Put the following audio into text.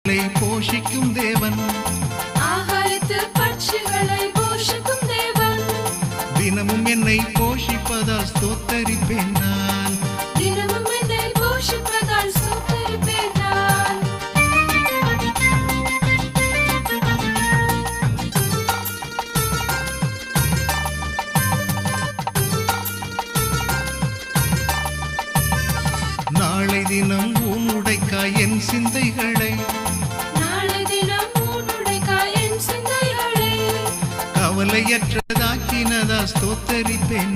போஷிக்கும் தேவன், ஆகாயத்து பட்சிகளை போஷிக்கும் தேவன், தினமும் என்னை போஷிப்பதால் ஸ்தோத்தரிப்பேன் நான், தினமும் என்னை போஷிப்பதால் ஸ்தோத்தரிப்பேன் நான். நாளை தினம் உன்னுடைக்காய் என் சிந்தைகளை, நாளை தினம் உன்னுடைக்காய் என் சிந்தைகளை கவலையற்றதாக்கினதா ஸ்தோத்தரிப்பேன்